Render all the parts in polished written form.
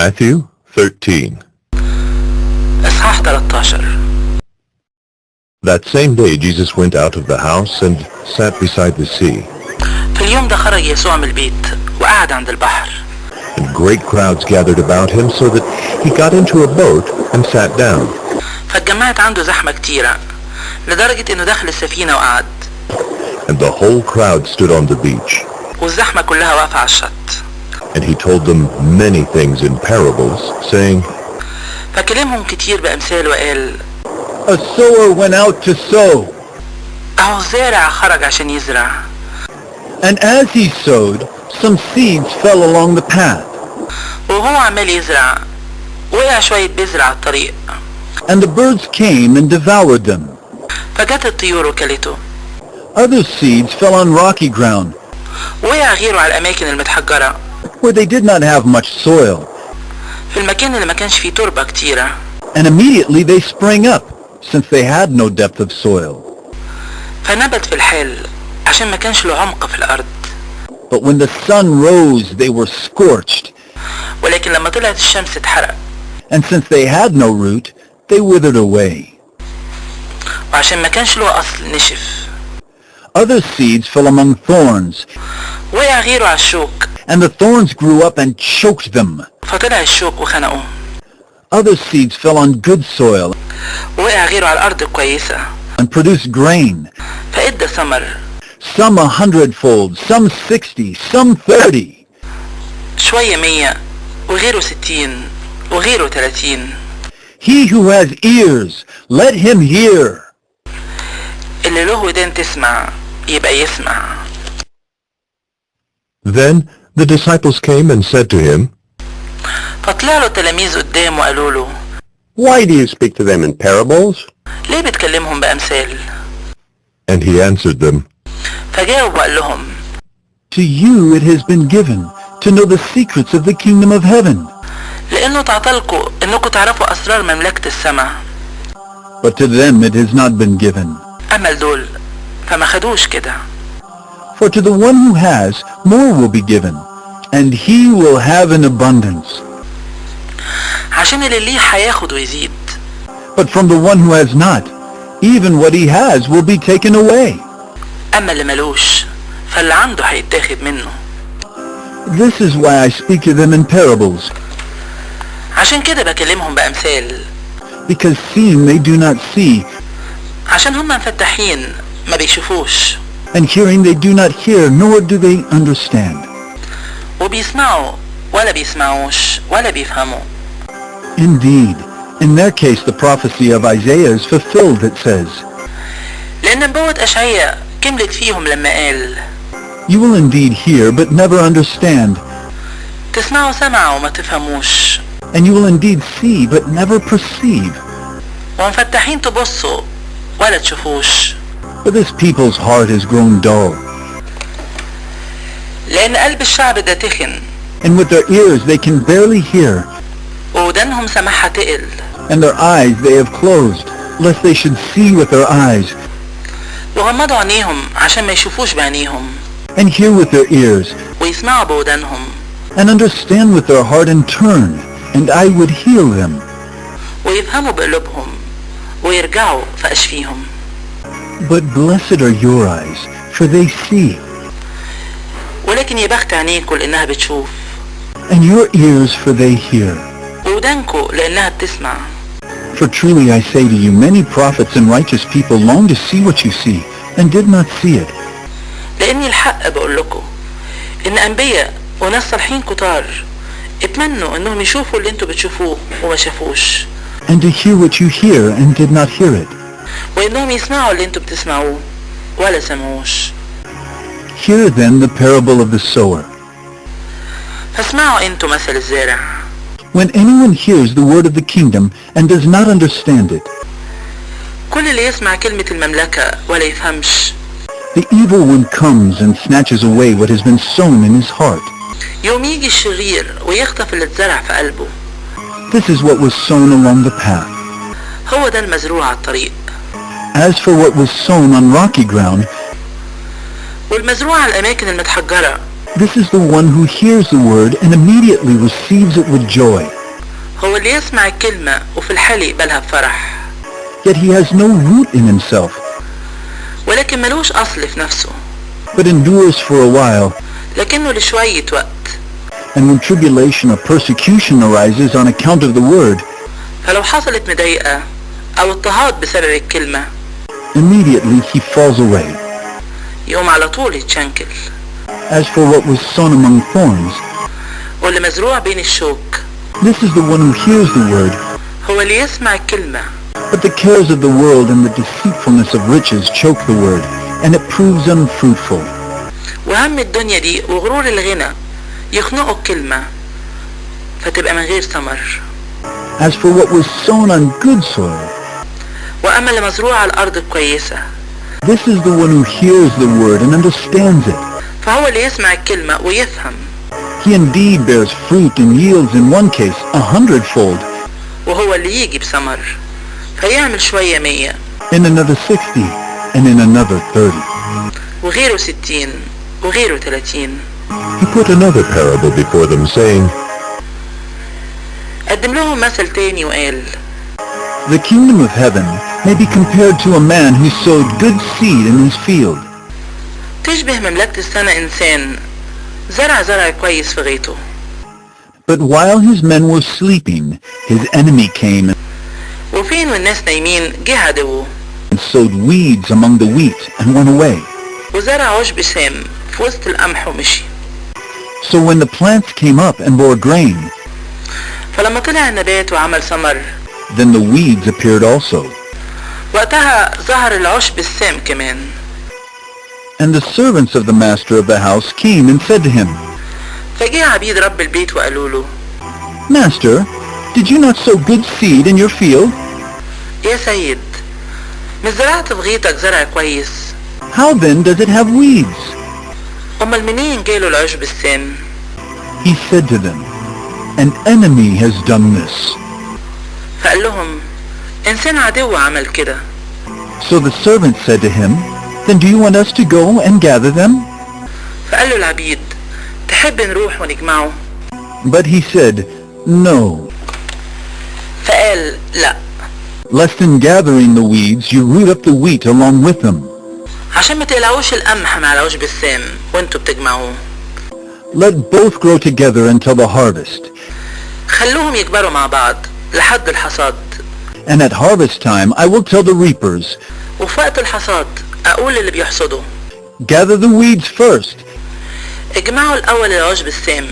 Matthew 13. إصحاح 13. That same day Jesus went out of the house and sat beside the sea. في اليوم ده خرج يسوع من البيت وقعد عند البحر. And great crowds gathered about him so that he got into a boat and sat down. فاتجمعت عنده زحمة كتيرة لدرجة انه دخل السفينة وقعد. And the whole crowd stood on the beach. والزحمة كلها واقفة على الشط. And he told them many things in parables, saying, فكلمهم كتير بأمثال وقال: A sower went out to sow. أهو الزارع خرج عشان يزرع. And as he sowed, some seeds fell along the path. وهو عمال يزرع وقع شوية بذر على الطريق. And the birds came and devoured them. فجت الطيور وكلته. Other seeds fell on rocky ground, وقع غيره على الأماكن المتحجرة. where they did not have much soil. في المكان اللي ما كانش فيه تربة كتيرة. And immediately they sprang up, since they had no depth of soil. فنبت في الحال عشان ما كانش له عمق في الأرض. But when the sun rose, they were scorched. ولكن لما طلعت الشمس اتحرق. And since they had no root, they withered away. وعشان ما كانش له أصل نشف. Other seeds fell among thorns, وقع غيره على الشوك. and the thorns grew up and choked them. فطلع الشوك وخنقه. Other seeds fell on good soil وقع غيره على الأرض الكويسة. and produced grain, فإدى ثمر. some 100-fold, some 60, some 30. شوية 100 وغيره 60 وغيره 30. He who has ears, let him hear. اللي له ودان تسمع يبقى يسمع. Then the disciples came and said to him, فطلع له التلاميذ قدام وقالوا له: Why do you speak to them in parables? ليه بتكلمهم بأمثال؟ And he answered them, فجاوب وقال لهم: To you it has been given to know the secrets of the kingdom of heaven. لأنه تعطلكوا إنكم تعرفوا أسرار مملكة السماء. But to them it has not been given. أما لدول فما خدوش كده. For to the one who has, more will be given, and he will have an abundance. عشان اللي ليه هياخد ويزيد. But from the one who has not, even what he has will be taken away. أما اللي ملوش فاللي عنده هيتاخد منه. This is why I speak to them in parables, عشان كده بكلمهم بأمثال. because seeing they do not see, عشان هم مفتحين ما بيشوفوش. and hearing they do not hear, nor do they understand. وبيسمعوا ولا بيسمعوش ولا بيفهموا. Indeed, in their case the prophecy of Isaiah is fulfilled that says, لأن نبوة أشعياء كملت فيهم لما قال: You will indeed hear but never understand, تسمعوا سمع وما تفهموش. and you will indeed see but never perceive. ومفتحين تبصوا ولا تشوفوش. For this people's heart has grown dull, لأن قلب الشعب ده تخن. and with their ears they can barely hear, ودانهم سمعها تقل. and their eyes they have closed, lest they should see with their eyes, وغمضوا عينيهم عشان ما يشوفوش بعينيهم. and hear with their ears, ويسمعوا بودانهم. and understand with their heart and turn, and I would heal them. ويفهموا بقلوبهم ويرجعوا فأشفيهم. But blessed are your eyes, for they see, ولكن يا بخت عينيكوا لأنها بتشوف. and your ears, for they hear. ودانكوا لأنها بتسمع. For truly I say to you, many prophets and righteous people long to see what you see, and did not see it. لأني الحق بقول لكم إن أنبياء وناس صالحين كتار اتمنوا إنهم يشوفوا اللي انتوا بتشوفوه وما شافوش. And to hear what you hear, and did not hear it. وإنهم يسمعوا اللي انتوا بتسمعوه ولا سمعوش. Hear then the parable of the sower. فاسمعوا انتوا مثل الزارع. When anyone hears the word of the kingdom and does not understand it, كل اللي يسمع كلمة المملكة ولا يفهمش. the evil one comes and snatches away what has been sown in his heart. يوم يجي الشرير ويخطف اللي اتزرع في قلبه. This is what was sown along the path. هو ده المزروع على الطريق. As for what was sown on rocky ground, والمزروع على الأماكن المتحجرة. This is the one who hears the word and immediately receives it with joy. هو اللي يسمع الكلمة وفي الحال يقبلها بفرح. Yet he has no root in himself, ولكن ملوش أصل في نفسه. but endures for a while. لكنه لشوية وقت. And when tribulation or persecution arises on account of the word, فلو حصلت مضايقة أو اضطهاد بسبب الكلمة immediately he falls away. يقوم على طول يتشنكل. As for what was sown among thorns, واللي مزروع بين الشوك this is the one who hears the word, هو اللي يسمع الكلمة. but the cares of the world and the deceitfulness of riches choke the word, and it proves unfruitful. وهم الدنيا دي وغرور الغنى يخنقوا الكلمة فتبقى من غير ثمر. As for what was sown on good soil, وأما اللي مزروع على الأرض كويسة this is the one who hears the word and understands it. فهو اللي يسمع الكلمة ويفهم. He indeed bears fruit and yields in one case 100-fold, وهو اللي يجي بثمر فيعمل شوية 100 in another 60, and in another 30. وغيره 60 وغيره 30. He put another parable before them, saying, قدم لهم مثل تاني وقال The kingdom of heaven may be compared to a man who sowed good seed in his field. تشبه مملكة السنة إنسان زرع كويس في غيطه. But while his men were sleeping, his enemy came وفين والناس نايمين جه عدوه and sowed weeds among the wheat and went away. وزرع عشب سام في وسط القمح ومشي. So when the plants came up and bore grain, فلما طلع النبات وعمل ثمر then the weeds appeared also. وقتها ظهر العشب السام كمان. And the servants of the master of the house came and said to him, فجاء عبيد رب البيت وقالوا له Master, did you not sow good seed in your field? يا سيد مش زرعت في غيطك زرع كويس؟ How then does it have weeds? أمال منين جاله العشب السام؟ He said to them, An enemy has done this. فقال لهم إنسان عدو عمل كده. So the servant said to him, Then do you want us to go and gather them? فقال له العبيد تحب نروح ونجمعه؟ But he said, No, فقال لا lest in gathering the weeds you root up the wheat along with them. عشان ما تقلعوش القمح مع العشب السام وانتوا بتجمعوه. Let both grow together until the harvest. خلوهم يكبروا مع بعض لحد الحصاد. And at harvest time I will tell the reapers, وفي وقت الحصاد أقول اللي بيحصدوا Gather the weeds first, اجمعوا الأول العشب السام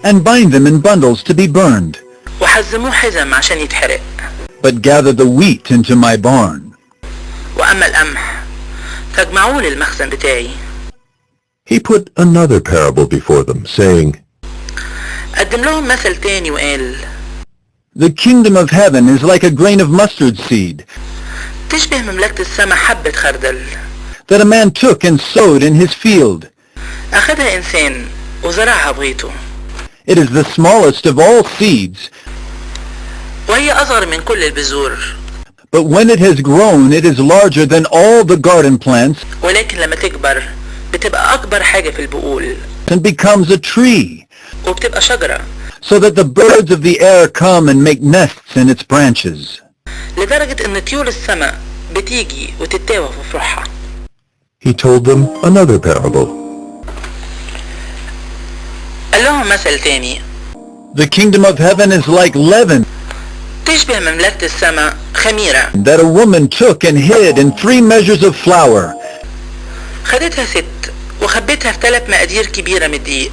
and bind them in bundles to be burned. وحزموه حزم عشان يتحرق. But gather the wheat into my barn. وأما القمح فاجمعوه للمخزن بتاعي. He put another parable before them, saying, قدم لهم مثل تاني وقال The kingdom of heaven is like a grain of mustard seed تشبه مملكة السماء حبة خردل that a man took and sowed in his field. أخدها إنسان وزرعها بغيطه. It is the smallest of all seeds, وهي أصغر من كل البذور. but when it has grown it is larger than all the garden plants ولكن لما تكبر بتبقى أكبر حاجة في البقول and becomes a tree, وبتبقى شجرة so that the birds of the air come and make nests in its branches. لدرجة إن طيور السماء بتيجي وتتاوى في فروعها. He told them another parable. قال لهم مثل تاني The kingdom of heaven is like leaven تشبه مملكة السماء خميرة that a woman took and hid in 3 measures of flour خدتها ست وخبتها في 3 مقادير كبيرة من الدقيق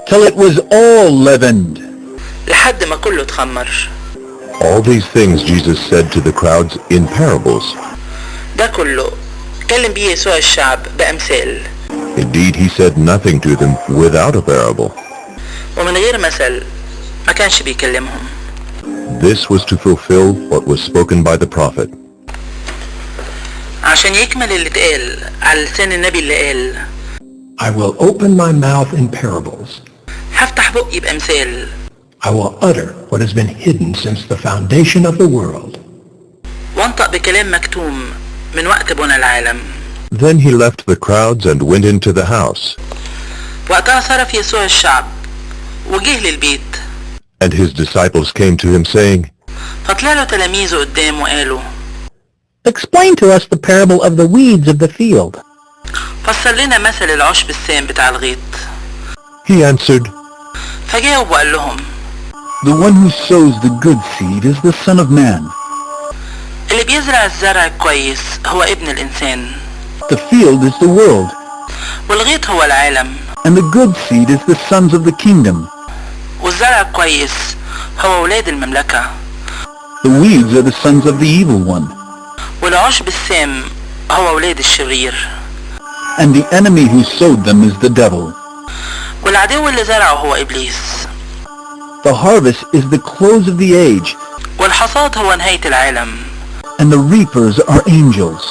till it was all leavened. لحد ما كله اتخمر. All these things Jesus said to the crowds in parables. ده كله كلم بيه يسوع الشعب بأمثال. Indeed, he said nothing to them without a parable. ومن غير مثل ما كانش بيكلمهم. This was to fulfill what was spoken by the prophet. عشان يكمل اللي اتقال على لسان النبي اللي قال I will open my mouth in parables. هفتح بقي بأمثال. I will utter what has been hidden since the foundation of the world. وانطق بكلام مكتوم من وقت بنى العالم. Then he left the crowds and went into the house. وقتها صرف يسوع الشعب وجه للبيت. And his disciples came to him saying, فطلع له تلاميذه قدام وقالوا Explain to us the parable of the weeds of the field. فسر لنا مثل العشب السام بتاع الغيط. He answered, فجاوب وقال لهم The one who sows the good seed is the Son of Man. اللي بيزرع الزرع كويس هو ابن الإنسان. The field is the world, والغيط هو العالم. and the good seed is the sons of the kingdom. والزرع كويس هو ولاد المملكة. The weeds are the sons of the evil one, والعشب السام هو ولاد الشرير. and the enemy who sowed them is the devil. والعدو اللي زرعه هو إبليس. The harvest is the close of the age, والحصاد هو نهاية العالم. and the reapers are angels.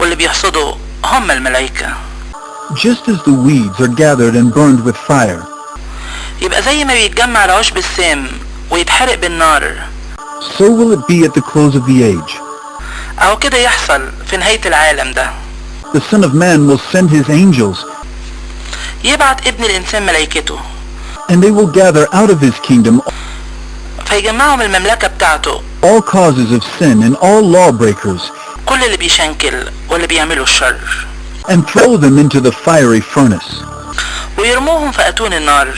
واللي بيحصدوا هم الملائكة. Just as the weeds are gathered and burned with fire, يبقى زي ما بيتجمع العشب السام ويتحرق بالنار، so will it be at the close of the age. أو كده يحصل في نهاية العالم ده. The Son of Man will send his angels, يبعت ابن الإنسان ملائكته and they will gather out of his kingdom فيجمعهم المملكة بتاعته all causes of sin and all lawbreakers, كل اللي بيشنكل واللي بيعملوا الشر، and throw them into the fiery furnace. ويرموهم في أتون النار.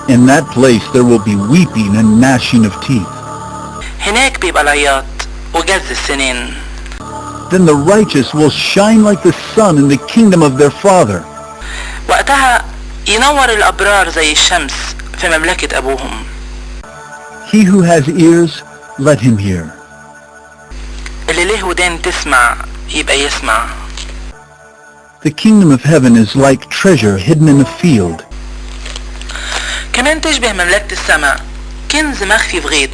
In that place there will be weeping and gnashing of teeth. هناك بيبقى العياط وجز السنين. Then the righteous will shine like the sun in the kingdom of their Father. وقتها ينور الأبرار زي الشمس في مملكة أبوهم. He who has ears, let him hear. اللي له ودان تسمع يبقى يسمع. The kingdom of heaven is like treasure hidden in a field. كمان تشبه مملكة السماء كنز مخفي في غيط.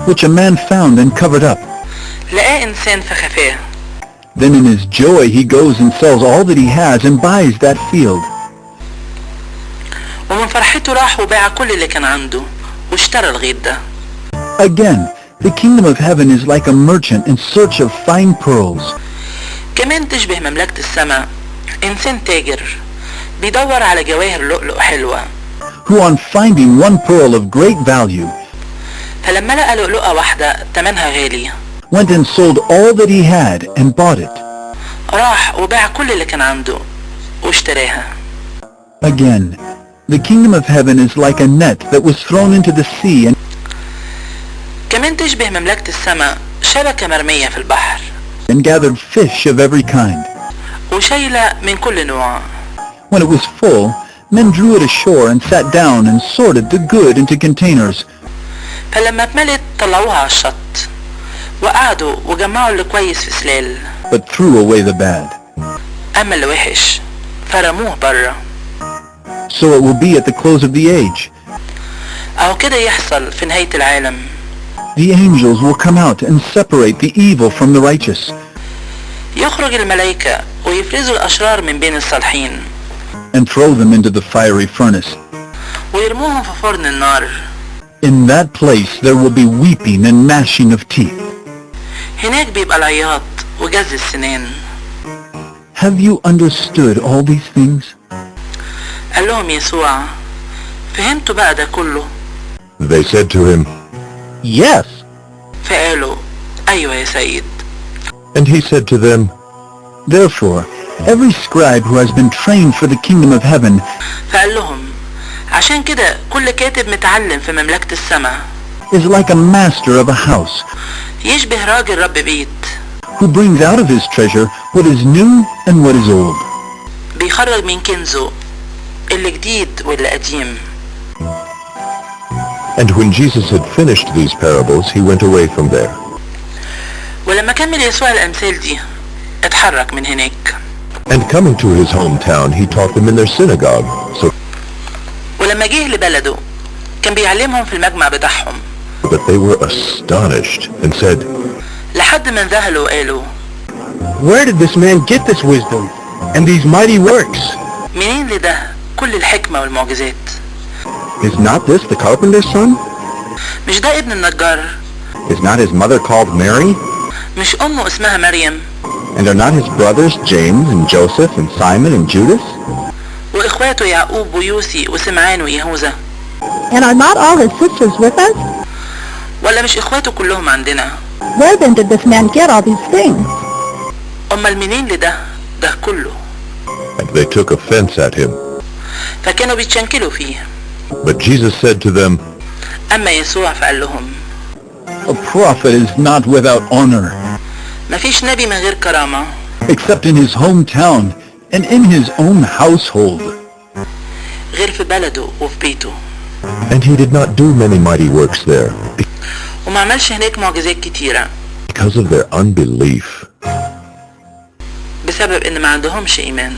which a man found and covered up. لقاه إنسان فخفاه. Then in his joy he goes and sells all that he has and buys that field. ومن فرحته راح وباع كل اللي كان عنده واشترى الغيط ده. Again, the kingdom of heaven is like a merchant in search of fine pearls. كمان تشبه مملكة السماء إنسان تاجر بيدور على جواهر لؤلؤ حلوة. Who on finding one pearl of great value فلما لقى لؤلؤة واحدة تمنها غالي went and sold all that he had and bought it. راح وباع كل اللي كان عنده واشتراها. Again, the kingdom of heaven is like a net that was thrown into the sea and كمان تشبه مملكة السماء شبكة مرمية في البحر gathered fish of every kind. وشايلة من كل نوع. When it was full, men drew it ashore and sat down and sorted the good into containers. فلما اتملت طلعوها على الشط وقعدوا وجمعوا اللي كويس في سلال. But threw away the bad. أما اللي وحش فرموه برا. So it will be at the close of the age. أو كده يحصل في نهاية العالم. The angels will come out and separate the evil from the righteous. يخرج الملائكة ويفرزوا الأشرار من بين الصالحين. And throw them into the fiery furnace. ويرموهم في فرن النار. In that place there will be weeping and gnashing of teeth. هناك بيبقى العياط وجز السنان. Have you understood all these things? قال لهم يسوع فهمتوا بقى ده كله؟ They said to him, Yes. فقالوا أيوة يا سيد. and he said to them, Therefore, every scribe who has been trained for the kingdom of heaven فقال لهم عشان كده كل كاتب متعلم في مملكة السماء is like a master of a house يشبه راجل رب بيت who brings out of his treasure what is new and what is old. بيخرج من كنزه اللي جديد واللي قديم. And when Jesus had finished these parables, he went away from there. ولما كمل يسوع الأمثال دي اتحرك من هناك. And coming to his hometown, he taught them in their synagogue. So, ولما جه لبلده كان بيعلمهم في المجمع بتاعهم. but they were astonished and said, لحد ما انذهلوا وقالوا Where did this man get this wisdom and these mighty works? منين لده كل الحكمة والمعجزات؟ Is not this the carpenter's son? مش ده ابن النجار؟ Is not his mother called Mary? مش أمه اسمها مريم؟ And are not his brothers James and Joseph and Simon and Judas? واخواته يعقوب ويوسي وسمعان ويهوذا؟ And are not all his sisters with us? ولا مش اخواته كلهم عندنا؟ Where then did this man get all these things? امال منين لده كله؟ And they took offense at him. فكانوا بيتشنكلوا فيه. But Jesus said to them, اما يسوع فقال لهم: A prophet is not without honor, مفيش نبي من غير كرامة except in his hometown and in his own household. غير في بلده وفي بيته. and he did not do many mighty works there وما عملش هناك معجزات كتيرة because of their unbelief. بسبب ان ما عندهمش ايمان.